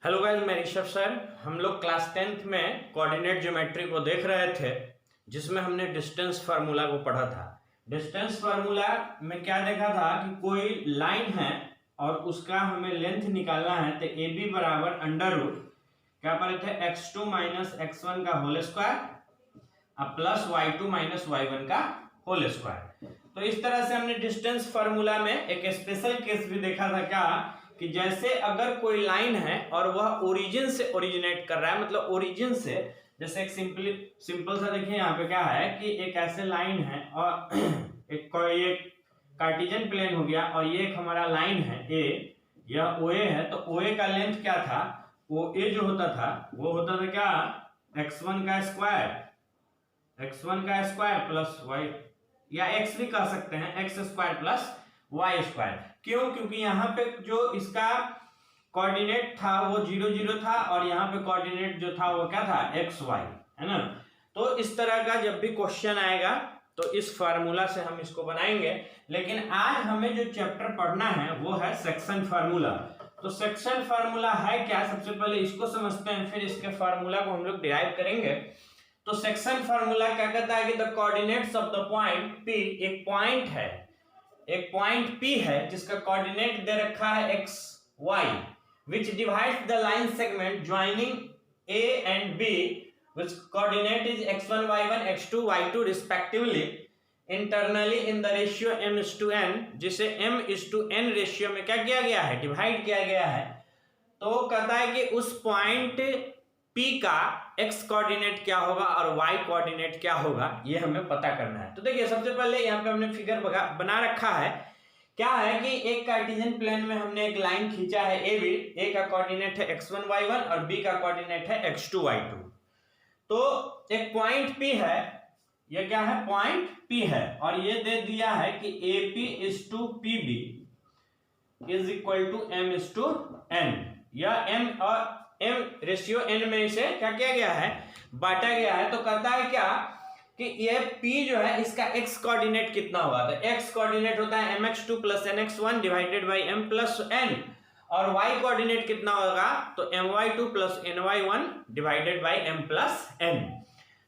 Hello guys, मैं Rishabh sir. हम लोग क्लास 10th में कोऑर्डिनेट ज्योमेट्री को देख रहे थे, जिसमें हमने डिस्टेंस फार्मूला को पढ़ा था। डिस्टेंस फार्मूला में क्या देखा था कि कोई लाइन है और उसका हमें लेंथ निकालना है, तो ए बी बराबर अंडर रूट क्या पढ़े थे, x2 माइनस x1 का whole square plus y2 minus y1 का होल स्क्वायर। तो इस तरह से हमने डिस्टेंस फार्मूला में एक स्पेशल केस भी देखा था, क्या कि जैसे अगर कोई लाइन है और वह ओरिजिन से ओरिजिनेट कर रहा है, मतलब ओरिजिन से, जैसे एक सिंपल सा देखिए यहाँ पे क्या है कि एक ऐसे लाइन है और एक कार्टेशियन प्लेन हो गया और ये एक हमारा लाइन है ए, यह OA है। तो OA का लेंथ क्या था, OA जो होता था वो होता था क्या, x1 का स्क्वायर प्लस y, या x भी कह सकते हैं, x square plus y square. क्यों? क्योंकि यहाँ पे जो इसका कोऑर्डिनेट था वो 0 0 था और यहाँ पे कोऑर्डिनेट जो था वो क्या था, xy, है ना। तो इस तरह का जब भी क्वेश्चन आएगा तो इस फार्मूला से हम इसको बनाएंगे। लेकिन आज हमें जो चैप्टर पढ़ना है वो है सेक्शन फार्मूला। तो सेक्शन फार्मूला है क्या, सबसे पहले इसको समझते हैं, फिर इसके फार्मूला को हम लोग डिराइव करेंगे। तो सेक्शन फार्मूला क्या कहता है कि the coordinates of the point P, एक पॉइंट P है जिसका कोऑर्डिनेट दे रखा है x y, which divides the line segment joining A and B, which coordinate is x1 y1 x2 y2 respectively, internally in the ratio m:n, जिसे m:n ratio में क्या किया गया है, डिवाइड किया गया है। तो कहता है कि उस पॉइंट P का x कोऑर्डिनेट क्या होगा और y कोऑर्डिनेट क्या होगा, ये हमें पता करना है। तो देखिए सबसे पहले यहाँ पे हमने फिगर बना रखा है। क्या है कि एक कार्टेशियन प्लेन में हमने एक लाइन खींचा है AB, A का कोऑर्डिनेट है x1 y1 और B का कोऑर्डिनेट है x2 y2। तो एक पॉइंट P है, ये क्या है, पॉइंट P है, और ये दे दिया है कि AP is to PB is equal to m:n, या m और m रेशियो n में इसे क्या किया गया है, बांटा गया है। तो कहता है क्या कि ये P जो है इसका x कोऑर्डिनेट कितना होगा, तो x कोऑर्डिनेट होता है mx2 plus nx1 divided by m plus n, और y कोऑर्डिनेट कितना होगा, तो my2 plus ny1 divided by m plus n।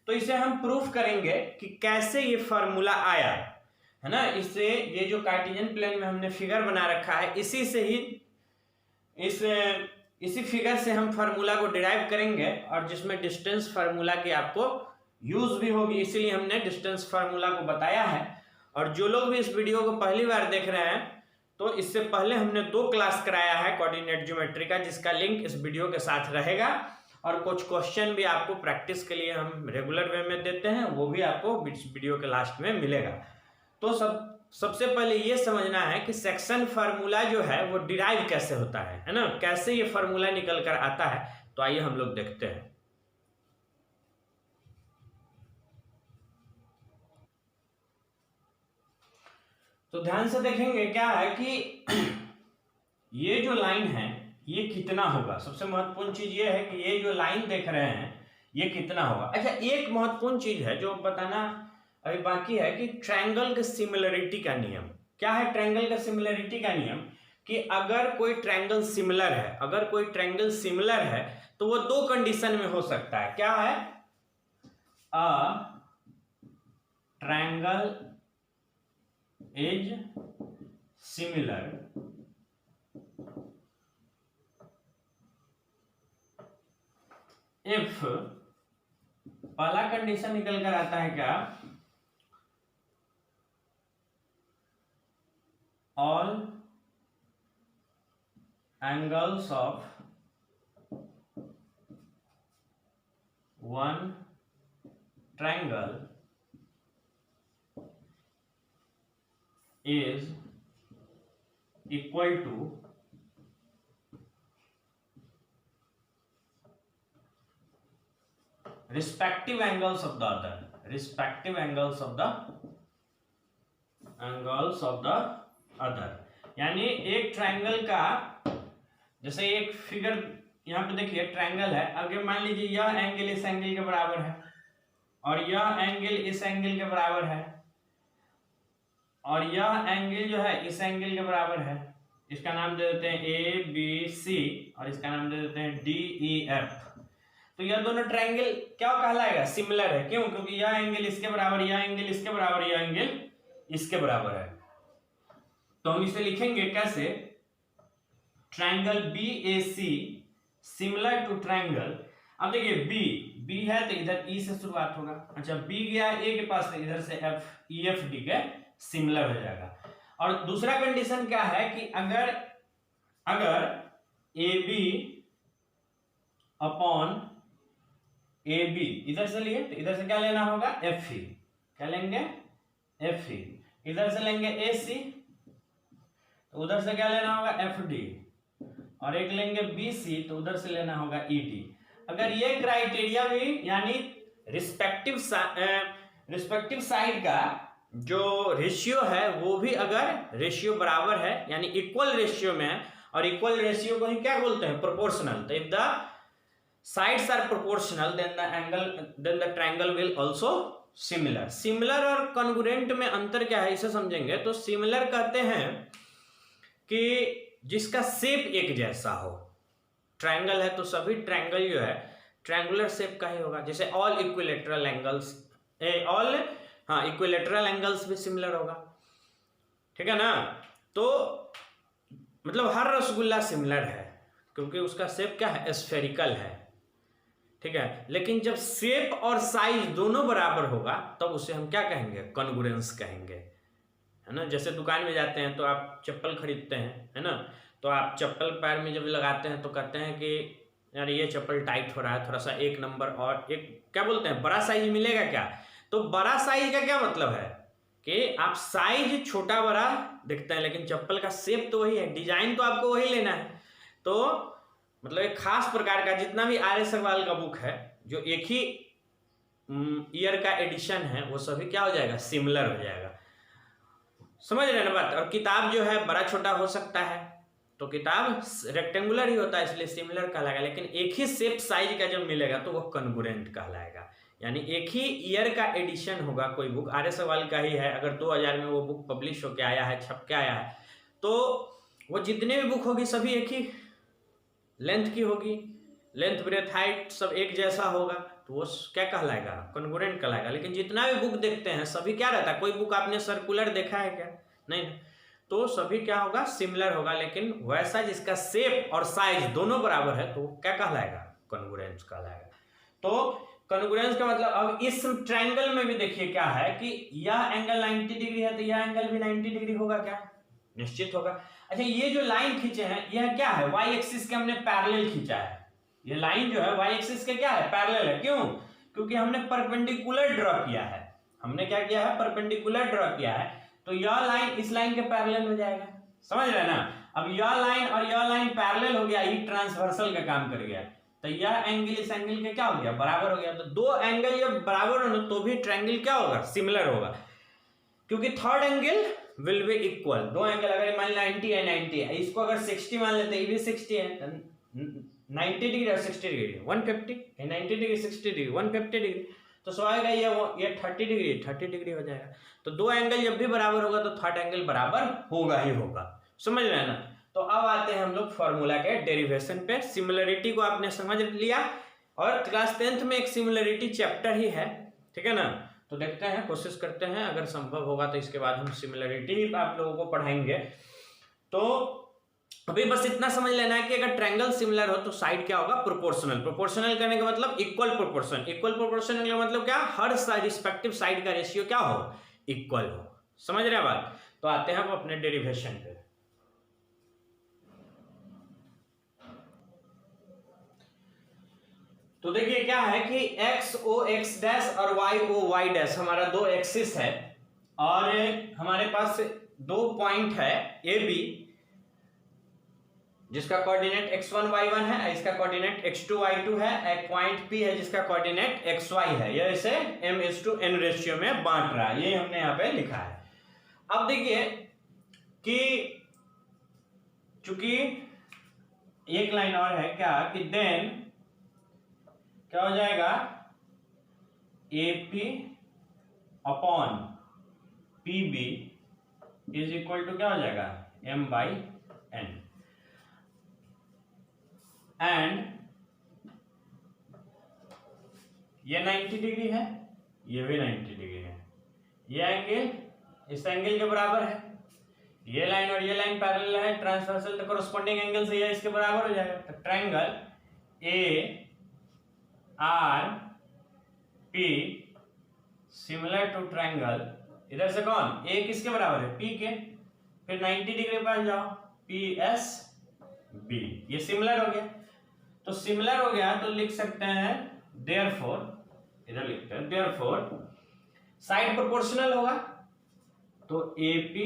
तो इसे हम प्रूफ करेंगे कि कैसे ये फॉर्मूला आया, है ना। इससे ये जो कार्टेशियन प्लेन में हमने फिगर बना रखा है, इसी से ही इसी फिगर से हम फार्मूला को डिराइव करेंगे, और जिसमें डिस्टेंस फार्मूला की आपको यूज भी होगी, इसीलिए हमने डिस्टेंस फार्मूला को बताया है। और जो लोग भी इस वीडियो को पहली बार देख रहे हैं, तो इससे पहले हमने 2 क्लास कराया है कोऑर्डिनेट ज्योमेट्री का, जिसका लिंक इस वीडियो के साथ रहेगा। और कुछ क्वेश्चन भी आपको प्रैक्टिस के लिए हम रेगुलर वे में देते हैं, वो भी आपको वीडियो के लास्ट में मिलेगा। तो सबसे पहले ये समझना है कि सेक्शन फार्मूला जो है वो डिराइव कैसे होता है ना, कैसे ये फार्मूला निकल कर आता है। तो आइए हम लोग देखते हैं। तो ध्यान से देखेंगे क्या है कि ये जो लाइन है ये कितना होगा। सबसे महत्वपूर्ण चीज ये है कि ये जो लाइन देख रहे हैं ये कितना होगा। अच्छा, एक महत्वपूर्ण चीज है जो बताना अभी बाकी है कि ट्रायंगल के सिमिलरिटी का नियम क्या है। ट्रायंगल का सिमिलरिटी का नियम कि अगर कोई ट्रायंगल सिमिलर है तो वो 2 कंडीशन में हो सकता है। क्या है, a triangle is similar if, पहला कंडीशन निकल कर आता है क्या, all angles of one triangle is equal to respective angles of the other। यानी एक ट्रायंगल का, जैसे एक फिगर यहाँ पे देखिए ट्रायंगल है, अगर मान लीजिए यह एंगल इस एंगल के बराबर है और यह एंगल इस एंगल के बराबर है और यह एंगल जो है इस एंगल के बराबर है, इसका नाम दे देते हैं ए बी सी और इसका नाम दे देते हैं डी ई एफ। तो यह दोनों ट्रायंगल क्या कहलाएगा? सिमिलर है। क्यों? क्योंकि यह एंगल इसके बराबर, यह एंगल इसके बराबर, यह एंगल इसके बराबर है। तो हम इसे लिखेंगे कैसे? Triangle B A C similar to triangle. अब देखिए बी है तो इधर ई से शुरुआत होगा। अच्छा बी गया ए के पास तो इधर से एफ ई एफ डी के सिमिलर हो जाएगा। और दूसरा कंडीशन क्या है कि अगर A B upon A B इधर से लिए तो इधर से क्या लेना होगा? F E. क्या लेंगे? F E. इधर से लेंगे ए सी तो उधर से क्या लेना होगा? F D. और एक लेंगे बी सी तो उधर से लेना होगा ई डी। अगर ये क्राइटेरिया भी यानी रिस्पेक्टिव साइड का जो रेशियो है वो भी अगर रेशियो बराबर है यानी इक्वल रेशियो में है, और इक्वल रेशियो को ही क्या बोलते हैं? प्रोपोर्शनल। तो if the sides are proportional then the triangle will also similar. Similar और कॉन्ग्रुएंट में अंतर क्या है इसे समझेंगे। तो सिमिलर कहते हैं कि जिसका शेप एक जैसा हो। ट्रायंगल है तो सभी ट्रायंगल जो है ट्रायंगुलर शेप का ही होगा। जैसे all equilateral angles, equilateral angles भी सिमिलर होगा। ठीक है ना? तो मतलब हर रसगुल्ला सिमिलर है क्योंकि उसका शेप क्या है? स्फेरिकल है। ठीक है, लेकिन जब शेप और साइज दोनों बराबर होगा तब उसे हम क्या कहेंगे? कॉन्ग्रुएंस कहेंगे, है ना? जैसे दुकान में जाते हैं तो आप चप्पल खरीदते हैं, है ना? तो आप चप्पल पैर में जब लगाते हैं तो कहते हैं कि यार ये चप्पल टाइट हो रहा है, थोड़ा सा एक नंबर और एक क्या बोलते हैं? बड़ा साइज मिलेगा क्या? तो बड़ा साइज का क्या मतलब है कि आप साइज छोटा बड़ा दिखता है लेकिन चप्पल का शेप तो वही है, डिजाइन तो आपको वही लेना है। तो मतलब एक खास प्रकार का जितना भी आर्य सगवाल का बुक है जो एक ही ईयर का एडिशन है वो सभी क्या हो जाएगा? सिमिलर हो जाएगा। समझ रहे हैं ना बात? और किताब जो है बड़ा छोटा हो सकता है तो किताब रेक्टेंगुलर ही होता है इसलिए सिमिलर कहलाएगा, लेकिन एक ही शेप साइज का जब मिलेगा तो वो कॉन्ग्रुएंट कहलाएगा। यानी एक ही ईयर का एडिशन होगा कोई बुक, आर्य सगवाल का ही है, अगर 2000 में वो बुक पब्लिश होके आया है, छप के आया है, तो वो जितने भी बुक होगी सभी एक ही लेंथ की होगी, लेंथ ब्रेथ हाइट सब एक जैसा होगा तो वो क्या कहलाएगा? कॉन्ग्रुएंट कहलाएगा। लेकिन जितना भी बुक देखते हैं सभी क्या रहता है? कोई बुक आपने सर्कुलर देखा है क्या? नहीं। तो सभी क्या होगा? सिमिलर होगा। लेकिन वैसा जिसका शेप और साइज दोनों बराबर है तो क्या कहलाएगा? कॉन्ग्रुएंस कहलाएगा। तो कॉन्ग्रुएंस का मतलब अब इस ट्रायंगल में भी देखिए क्या है कि यह एंगल 90 डिग्री है तो यह एंगल भी 90 डिग्री होगा क्या? निश्चित होगा। अच्छा ये जो लाइन खींचे हैं यह क्या है? वाई एक्सिस के हमने पैरेलल खींचा है। ये लाइन जो है वाई एक्सिस के क्या है? पैरेलल है। क्यों? क्योंकि हमने परपेंडिकुलर ड्रॉ किया है। हमने क्या किया है? परपेंडिकुलर ड्रॉ किया है। तो यह लाइन इस लाइन के पैरेलल हो जाएगा। समझ रहे हैं ना? अब यह लाइन और यह लाइन पैरेलल हो गया, ये ट्रांसवर्सल का काम कर गया। तो यह एंगल इस एंगल के क्या हो गया? बराबर हो गया। तो दो एंगल जब बराबर हो तो भी ट्रायंगल क्या होगा? सिमिलर होगा, क्योंकि third angle will be equal. दो एंगल अगर मान 90 है 90 है, इसको अगर 60 मान लेते हैं, ये भी 60 है, 90 डिग्री और 60 डिग्री 150, 90 डिग्री 60 डिग्री 150 डिग्री, तो स्वाभाविक है ये 30 डिग्री हो जाएगा। तो दो एंगल जब भी बराबर होगा तो थर्ड एंगल बराबर होगा ही होगा। समझ रहे हैं ना? तो अब आते हैं हम लोग फॉर्मूला के डेरिवेशन पे। सिमिलरिटी को आपने समझ लिया और क्लास 10th में एक सिमिलरिटी चैप्टर ही है। ठीक है ना? तो देखते हैं, कोशिश करते हैं, अगर संभव होगा तो इसके बाद हम सिमिलरिटी आप लोगों को पढ़ाएंगे। तो अभी बस इतना समझ लेना है कि अगर ट्रायंगल सिमिलर हो तो साइड क्या होगा? प्रोपोर्शनल। प्रोपोर्शनल करने का मतलब इक्वल प्रोपोर्शन। इक्वल प्रोपोर्शन का मतलब क्या? हर रिस्पेक्टिव साइड का रेशियो क्या हो? इक्वल हो। समझ रहे हैं बात? तो आते हैं हम अपने डेरिवेशन पे। तो देखिए क्या है कि एक्स ओ एक्स डैश और वाई ओ वाई डैश हमारा दो एक्सिस है और हमारे पास दो पॉइंट है ए बी जिसका कोऑर्डिनेट x1 y1 है, इसका कोऑर्डिनेट x2 y2 है। एक पॉइंट P है जिसका कोऑर्डिनेट xy है। ये इसे m/n रेशियो में बांट रहा है, ये हमने यहाँ पे लिखा है। अब देखिए कि चूंकि एक लाइन और है क्या कि देन क्या हो जाएगा? AP upon PB is equal to क्या हो जाएगा? m/n। एंड ये 90 डिग्री है, ये भी 90 डिग्री है, ये एंगल इस एंगल के बराबर है, ये लाइन और ये लाइन पैरेलल है, ट्रांसवर्सल तो कॉरस्पॉन्डिंग एंगल से ये इसके बराबर हो जाएगा। तो triangle A R P similar to triangle, इधर से कौन ए किसके बराबर है, पी के, फिर 90 डिग्री पर जाओ, पी एस बी, ये सिमिलर हो गया। तो सिमिलर हो गया तो लिख सकते हैं देयरफॉर, इधर लिखते हैं देयरफॉर साइड प्रोपोर्शनल होगा, तो AP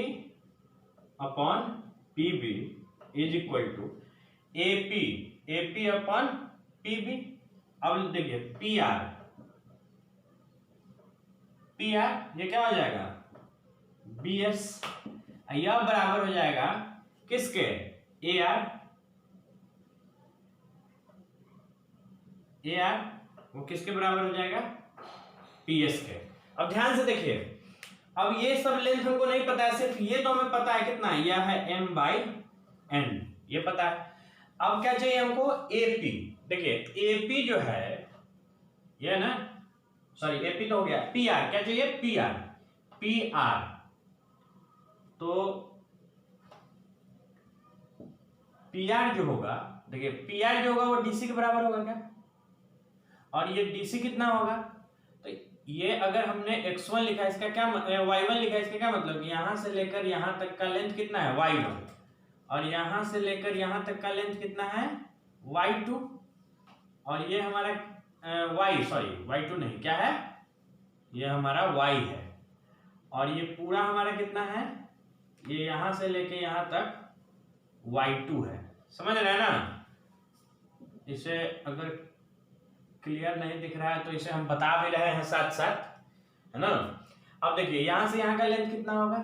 upon PB is equal to AP upon PB। अब देखिए PR ये क्या हो जाएगा BS, यह बराबर हो जाएगा किसके AR वो किसके बराबर हो जाएगा PS के। अब ध्यान से देखिए, अब ये सब लेंथ हमको नहीं पता है, सिर्फ ये तो हमें पता है कितना है, यह है M/N, ये पता है। अब क्या चाहिए हमको AP। देखिए AP जो है ये ना, सॉरी AP तो हो गया, PR क्या चाहिए PR तो PR जो होगा, देखिए PR जो होगा वो DC के बराबर होगा क्या, और ये DC कितना होगा, तो ये अगर हमने x1 लिखा है इसका क्या y1 लिखा है इसका क्या मतलब, यहां से लेकर यहां तक का लेंथ कितना है y1, और यहां से लेकर यहां तक का लेंथ कितना है y2, और ये हमारा y2 नहीं, क्या है ये हमारा y है, और ये पूरा हमारा कितना है, ये यहां से लेके यहां तक y2 है। समझ रहे हैं ना, इसे अगर क्लियर नहीं दिख रहा है तो इसे हम बता भी रहे हैं साथ साथ, है ना। अब देखिए यहां से यहां का लेंथ कितना होगा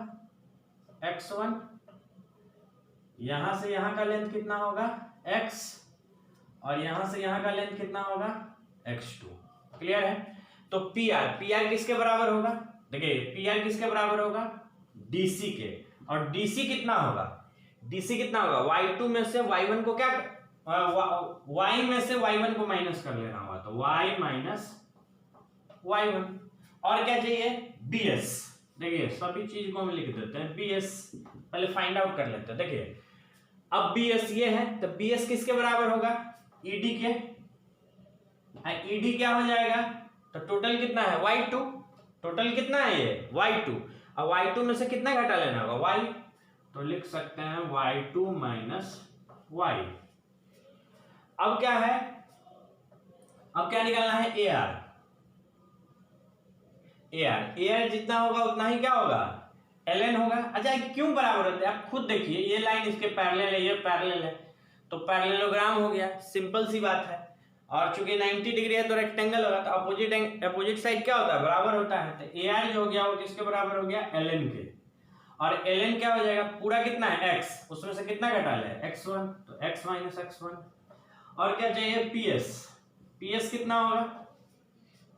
x1, यहां से यहां का लेंथ कितना होगा x, और यहां से यहां का लेंथ कितना होगा x2। क्लियर है। तो PR किसके बराबर होगा, देखिए PR किसके बराबर होगा DC के, और DC कितना होगा y2 में से y1 को क्या y में से y1 को माइनस कर लेना होगा, तो y माइनस y1, और क्या चाहिए BS। देखिए सभी चीज को हम लिख देते हैं BS, पहले फाइंड आउट कर लेते हैं। देखिए अब BS ये है, तो BS किसके बराबर होगा ED के, ED क्या हो जाएगा, तो टोटल कितना है y2, टोटल कितना है ये y2, अब y2 में से कितना घटा लेना होगा y, तो लिख सकते हैं y2 माइनस y। अब क्या है, अब क्या निकालना है AR जितना होगा उतना ही क्या होगा ln होगा। अच्छा क्यों बराबर होता है, आप खुद देखिए, ये लाइन इसके पैरेलल है, ये पैरेलल है, तो पैरेललोग्राम हो गया, सिंपल सी बात है। और चूंकि 90 डिग्री है तो रेक्टेंगल होगा, तो अपोजिट साइड क्या होता है बराबर होता है, तो AR जो हो गया वो किसके बराबर हो गया ln के, और ln क्या हो जाएगा पूरा कितना है x, उसमें से कितना घटा ले x1, तो x माइनस x1। और क्या चाहिए PS कितना होगा,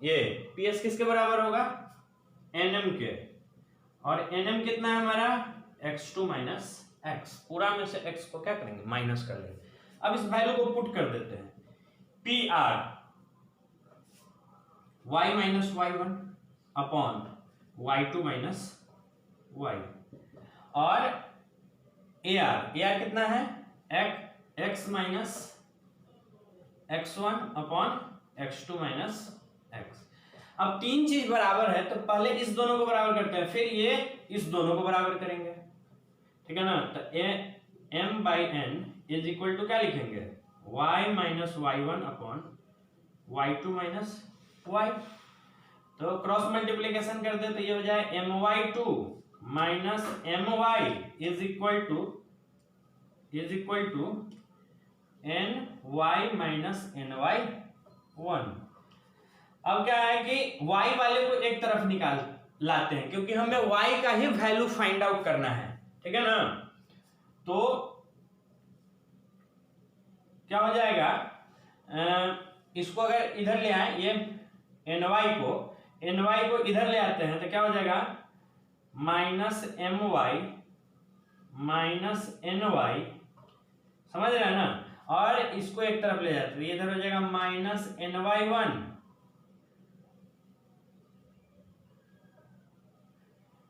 ये PS किसके बराबर होगा NM के, और NM कितना है हमारा x2 माइनस x, पूरा में से x को क्या करेंगे माइनस कर लेंगे। अब इस वैल्यू को पुट कर देते हैं, PR y minus y1 upon y2 minus y, और AR कितना है x minus x1 upon x2 minus x। अब तीन चीज बराबर है तो पहले इस दोनों को बराबर करते हैं, फिर ये इस दोनों को बराबर करेंगे, ठीक है ना। तो M/N इज इक्वल टू क्या लिखेंगे y minus y1 upon y2 minus y। तो क्रॉस मल्टीप्लीकेशन कर दे तो ये हो जाए My2 minus My is equal to Ny minus Ny1। अब क्या है कि y वाले को एक तरफ निकाल लाते हैं, क्योंकि हमें y का ही वैल्यू फाइंड आउट करना है, ठीक है ना। तो क्या हो जाएगा, इसको अगर इधर ले आए, ये ny को इधर ले आते हैं तो क्या हो जाएगा माइनस My माइनस Ny, समझ रहे हैं ना। और इसको एक तरफ ले जाते हैं, ये इधर हो जाएगा माइनस ny1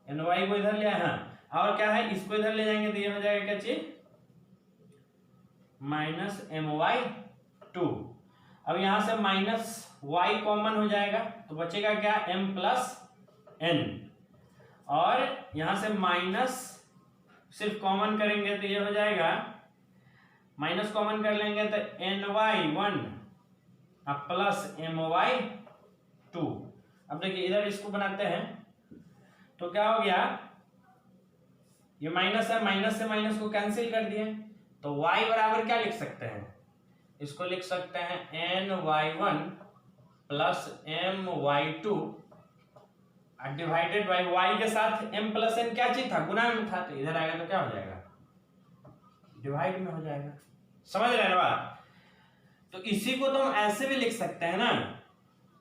ny को इधर ले आए, हाँ, और क्या है इसको इधर ले जाएंगे तो ये हो जाएगा क्या चीज माइनस my2। अब यहां से माइनस y कॉमन हो जाएगा तो बचेगा क्या m प्लस n, और यहां से माइनस सिर्फ कॉमन करेंगे तो ये हो जाएगा, माइनस कॉमन कर लेंगे तो ny1 अब प्लस my2। अब देखिए इधर इसको बनाते हैं तो क्या हो गया, ये माइनस है, माइनस से माइनस को कैंसिल कर दिए तो y बराबर क्या लिख सकते हैं, इसको लिख सकते हैं ny1 plus my2 divided by y के साथ m प्लस n क्या चीज था, गुणा में था, तो इधर आएगा तो क्या हो जाएगा डिवाइड में हो जाएगा। समझ रहे हैं बात? तो इसी को तो हम ऐसे भी लिख सकते हैं ना,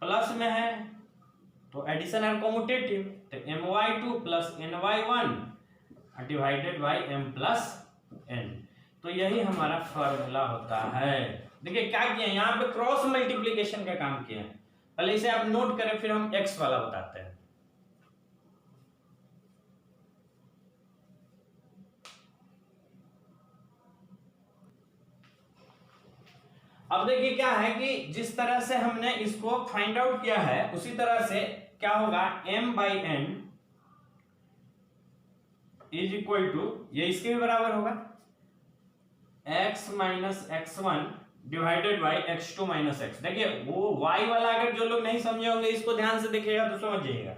प्लस में है तो एडिशन है कॉम्यूटेटिव, तो my2 plus ny1 divided by m plus n, तो यही हमारा फॉर्मूला होता है। देखिए क्या किया यहाँ पे क्रॉस मल्टीप्लिकेशन का काम किया है, पहले इसे आप नोट करें फिर हम x वाला बताते हैं। अब देखिए क्या है कि जिस तरह से हमने इसको फाइंड आउट किया है उसी तरह से क्या होगा m/n इज इक्वल टू, ये इसके भी बराबर होगा x minus x1 divided by x2 minus x। देखिए वो y वाला अगर जो लोग नहीं समझे होंगे इसको ध्यान से देखिएगा तो समझ जाइएगा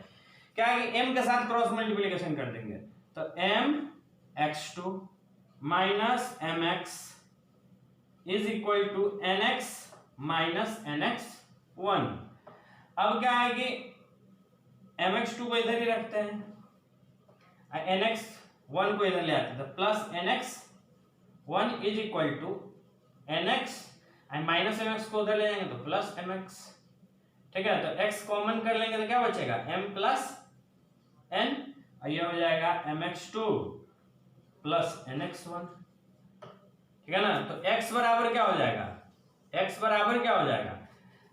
क्या है कि m के साथ क्रॉस मल्टीप्लिकेशन कर देंगे तो m x2 minus mx is equal to nx minus nx1। अब क्या है कि mx2 को इधर ही रखते हैं, nx1 को इधर ले आते हैं तो plus nx1 is equal to nx minus mx को उधर ले जाएंगे तो प्लस mx। ठीक है, तो x कॉमन कर लेंगे तो क्या बचेगा m प्लस n, ये हो जाएगा mx2 प्लस nx1। ठीक है ना, तो x बराबर क्या हो जाएगा, x बराबर क्या हो जाएगा,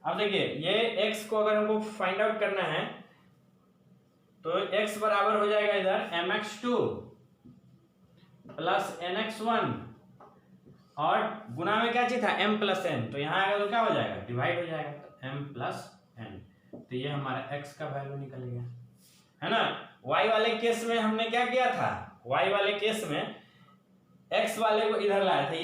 अब देखिए ये x को अगर हमको फाइंड आउट करना है तो x बराबर हो जाएगा इधर mx2 प्लस nx1 और गुना में क्या चीज था m प्लस n, तो यहाँ आएगा तो क्या हो जाएगा डिवाइड हो जाएगा तो m प्लस n, तो ये हमारा x का वैल्यू निकल गया है ना। y वाले केस में हमने क्या किया था, y वाले केस में x वाले को इधर लाया था,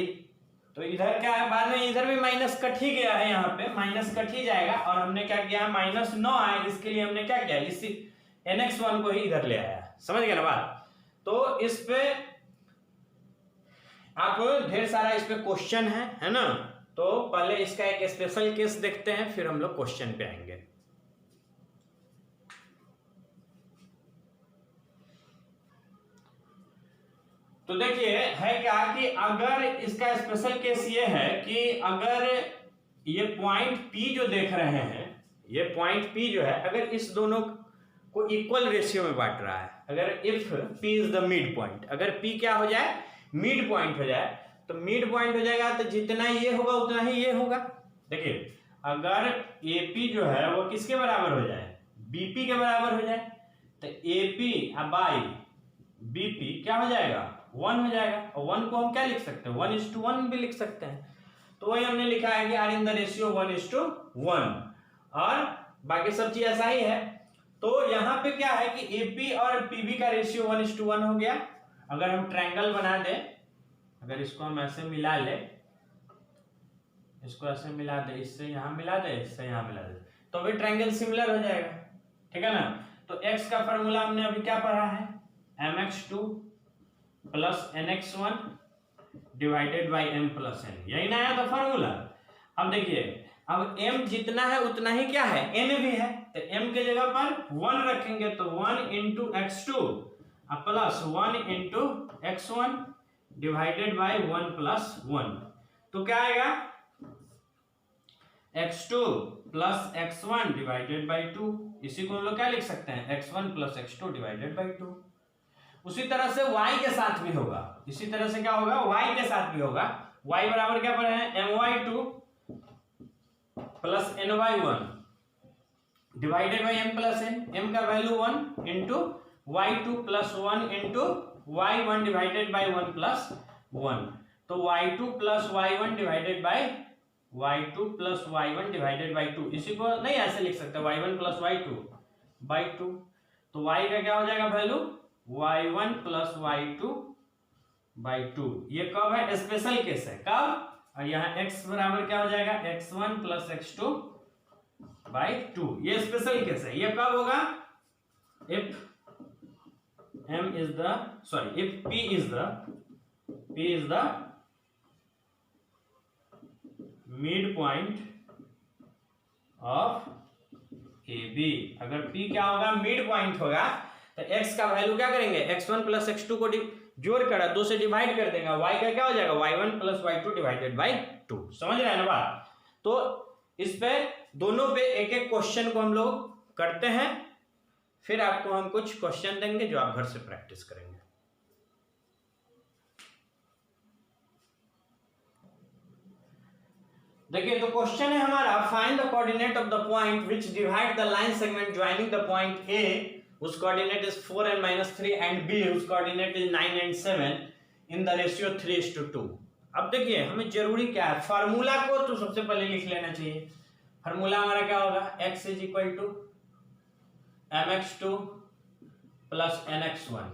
तो इधर क्या है बाद में इधर भी माइनस कट ही गया है, यहाँ पे माइनस कट ही जाएगा और हमने क्या किया माइनस 9 आए, इसके लिए हमने क्या किया इसी nx1 को ही इधर ले आया। समझ गए ना बात? तो इस पे आप ढेर सारा इस पे क्वेश्चन है ना, तो पहले इसका एक स्पेशल केस देखते हैं फिर हम लोग क्वेश्चन पे आएंगे। तो देखिए है क्या कि अगर इसका स्पेशल केस ये है कि अगर ये पॉइंट P जो देख रहे हैं, ये पॉइंट P जो है अगर इस दोनों को इक्वल रेशियो में बांट रहा है, अगर if P is the mid point, अगर P क्या हो जाए मिड पॉइंट हो जाए, तो मिड पॉइंट हो जाएगा तो जितना ये होगा उतना ही ये होगा। देखिए अगर AP जो है वो किसके बराबर हो जाए BP के बराबर हो जाए, तो AP बाई BP क्या हो जाएगा 1 हो जाएगा, और 1 को हम क्या लिख सकते हैं 1:1 भी लिख सकते हैं, तो वही हमने लिखा है कि आर इन द रेशियो 1:1 और बाकी सब चीज ऐसा ही है। तो यहाँ पे क्या है कि AP और PB का रेशियो 1:1 हो गया। अगर हम ट्रायंगल बना दे, अगर इसको हम ऐसे मिला ले, इसको ऐसे मिला दे, इससे यहाँ मिला दे, इससे यहाँ मिला दे, तो भी ट्रायंगल सिमिलर हो जाएगा। ठीक है ना, तो x का फॉर्मूला हमने अभी क्या पढ़ा है mx2 plus nx1 divided by m plus n, यही ना है तो फॉर्मूला। अब देखिए अब m जितना है उतना ही क्या है n भी है, तो m के जगह पर 1 रखेंगे तो 1 into x2 plus 1 into x1 divided by 1 plus 1, तो क्या आएगा x2 plus x1 divided by 2, इसी को हम लोग क्या लिख सकते हैं x1 plus x2 divided by 2। उसी तरह से y के साथ भी होगा, इसी तरह से क्या होगा y के साथ भी होगा, y बराबर क्या पढ़े हैं my2 plus ny1 divided by m plus n, m का value 1 into y2 plus 1 into y1 divided by 1 plus 1, तो y2 plus y1 divided by y2 plus y1 divided by 2, इसी को नहीं ऐसे लिख सकते y1 प्लस y2 बाई 2, तो y का क्या हो जाएगा value y1 plus y2 by 2। ये कब है? स्पेशल केस है। कब? और यहाँ x बराबर क्या हो जाएगा x1 प्लस x2 बाई 2, ये स्पेशल केस है। ये कब होगा? if p is the midpoint of AB। अगर p क्या होगा? मिड पॉइंट होगा, तो x का वैल्यू क्या करेंगे? x1 प्लस x2 को जोड़ कर 2 से डिवाइड कर देगा, y का क्या हो जाएगा? y1 plus y2 divided by 2। समझ रहे हैं ना बात? तो इस पे दोनों पे एक एक क्वेश्चन को हम लोग करते हैं, फिर आपको हम कुछ क्वेश्चन देंगे जो आप घर से प्रैक्टिस करेंगे। देखिए, तो क्वेश्चन है हमारा, find the coordinate of the point which divide the line segment joining the point A, whose coordinate is 4 and -3, and B, whose coordinate is 9 and 7 in the ratio 3:2। अब देखिए, हमें जरूरी क्या है? फार्मूला को तो सबसे पहले लिख लेना चाहिए। फार्मूला हमारा क्या होगा? x is equal to mx2 plus nx1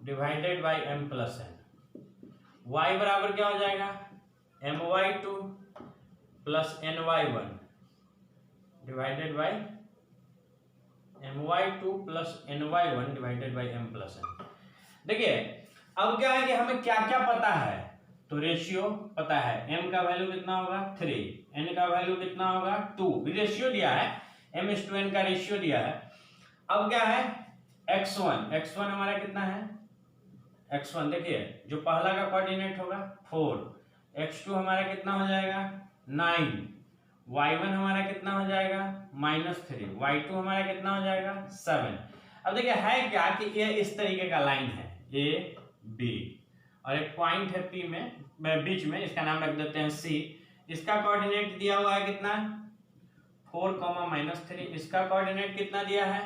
divided by m plus n। y बराबर क्या हो जाएगा? my2 plus ny1 divided by my2 plus ny1 divided by m plus n। देखिए, अब क्या है कि हमें क्या क्या पता है? तो रेशियो पता है, m का वैल्यू कितना होगा 3, n का वैल्यू कितना होगा 2, रेशियो दिया है, m/n का रेशियो दिया है। अब क्या है? x1 हमारा कितना है? x1 देखिए, जो पहला का कोऑर्डिनेट होगा 4, x2 हमारा कितना हो जाएगा 9, y1 हमारा कितना हो जाएगा -3, y2 हमारा कितना हो जाएगा 7। अब देखिए, है क्या कि ये इस तरीके का लाइन है A B, और एक पॉइंट है P में बीच में, इसका नाम रख देते हैं C। इसका कोऑर्डिनेट दिया हुआ है कितना? 4, -3। इसका कोऑर्डिनेट कितना दिया है?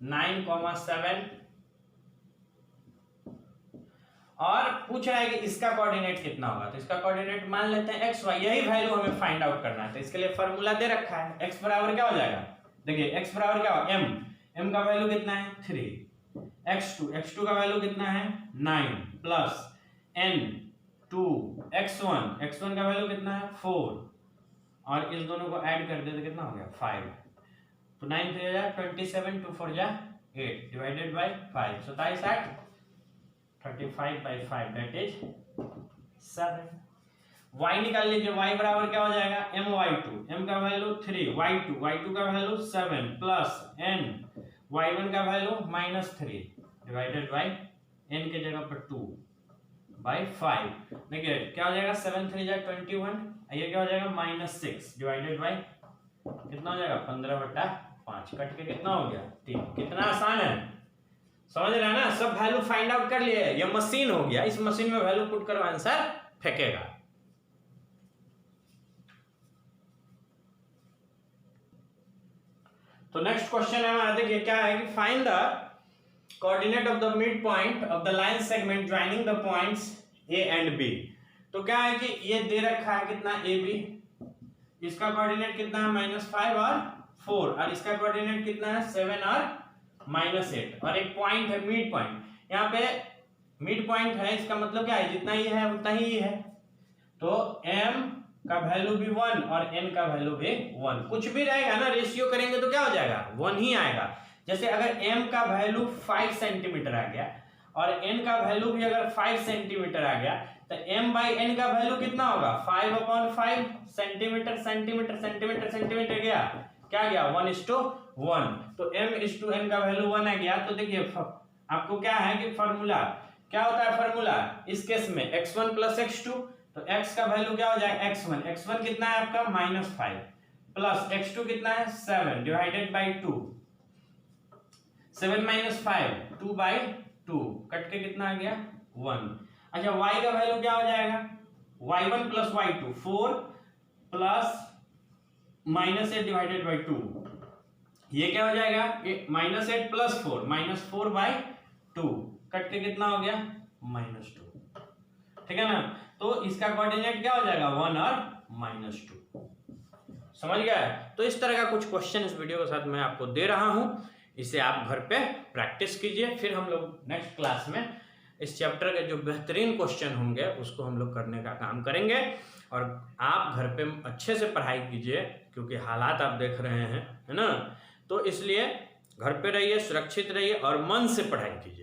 9, 7, और पूछ रहा है कि इसका कोऑर्डिनेट कितना होगा, तो इसका कोऑर्डिनेट मान लेते हैं x y, यही वैल्यू हमें फाइंड आउट करना है। तो इसके लिए फार्मूला दे रखा है, x बराबर क्या हो जाएगा? देखिए, x बराबर क्या होगा? m का वैल्यू कितना है 3, x2 का वैल्यू कितना है 9 प्लस n 2, x1 का वैल्यू कितना है 4, और इस दोनों को ऐड कर दे तो कितना हो गया 5, तो 9 3 जा 27, 2 4 जा 8 divided by 5, 27 8 35 by 5 that is 7। y निकाल लीजिए, y बराबर क्या हो जाएगा? my2, m का वैल्यू 3, y2 का वैल्यू 7 प्लस n, y1 का वैल्यू -3 डिवाइडेड बाई n के जगह पर 2 बाई 5। देखिए क्या हो जाएगा? 7 3 जा 21, ये क्या हो जाएगा -6 डिवाइडेड बाई कितना हो जाएगा 15/5, कट के कितना हो गया 3। कितना आसान है, समझ रहे हैं ना? सब वैल्यू फाइंड आउट कर लिए। ये मशीन हो गया, इस मशीन में वैल्यू पुट करो, आंसर फेंकेगा। तो नेक्स्ट क्वेश्चन है हमारा, देखिए क्या है कि find the coordinate of the mid point of the line segment joining the points A and B। तो क्या है कि ये दे रखा है कितना AB, इसका कोऑर्डिनेट कितना है -5 और 4, और इसका कोऑर्डिनेट कितना है 7 और -8, और एक पॉइंट है मिड पॉइंट। यहाँ पे मिड पॉइंट है, इसका मतलब क्या है? जितना ही है उतना ही है, तो m का वैल्यू भी 1 और n का वैल्यू भी 1, कुछ भी रहेगा ना, रेशियो करेंगे तो क्या हो जाएगा 1 ही आएगा। जैसे अगर m का वैल्यू 5 सेंटीमीटर आ गया और n का वैल्यू भी अगर 5 सेंटीमीटर आ गया, तो m बाई n का वैल्यू कितना होगा 5/5 सेंटीमीटर सेंटीमीटर सेंटीमीटर सेंटीमीटर गया, क्या गया 1:1, तो m/n का वैल्यू 1 आ गया। तो देखिए आपको क्या है कि फार्मूला क्या होता है? फार्मूला इस केस में x1 प्लस x2, तो x का वैल्यू क्या हो जाएगा x1 कितना है आपका -5 प्लस x2 कितना है 7 डिवाइडेड बाई 2, 7 - 5 2/2, कट के कितना आ गया 1। अच्छा y का वैल्यू क्या हो जाएगा, y1 plus y2 4 plus -8 divided by 2, ये क्या हो जाएगा, ये -8 प्लस 4 -4/2 कट के कितना हो गया -2, ठीक है ना। तो इसका कोऑर्डिनेट क्या हो जाएगा 1 और -2, समझ गया। तो इस तरह का कुछ क्वेश्चन इस वीडियो के साथ मैं आपको दे रहा हूं, इसे आप घर पे प्रैक्टिस कीजिए। फिर हम लोग नेक्स्ट क्लास में इस चैप्टर के जो बेहतरीन क्वेश्चन होंगे उसको हम लोग करने का काम करेंगे। और आप घर पे अच्छे से पढ़ाई कीजिए, क्योंकि हालात आप देख रहे हैं, है ना। तो इसलिए घर पे रहिए, सुरक्षित रहिए और मन से पढ़ाई कीजिए।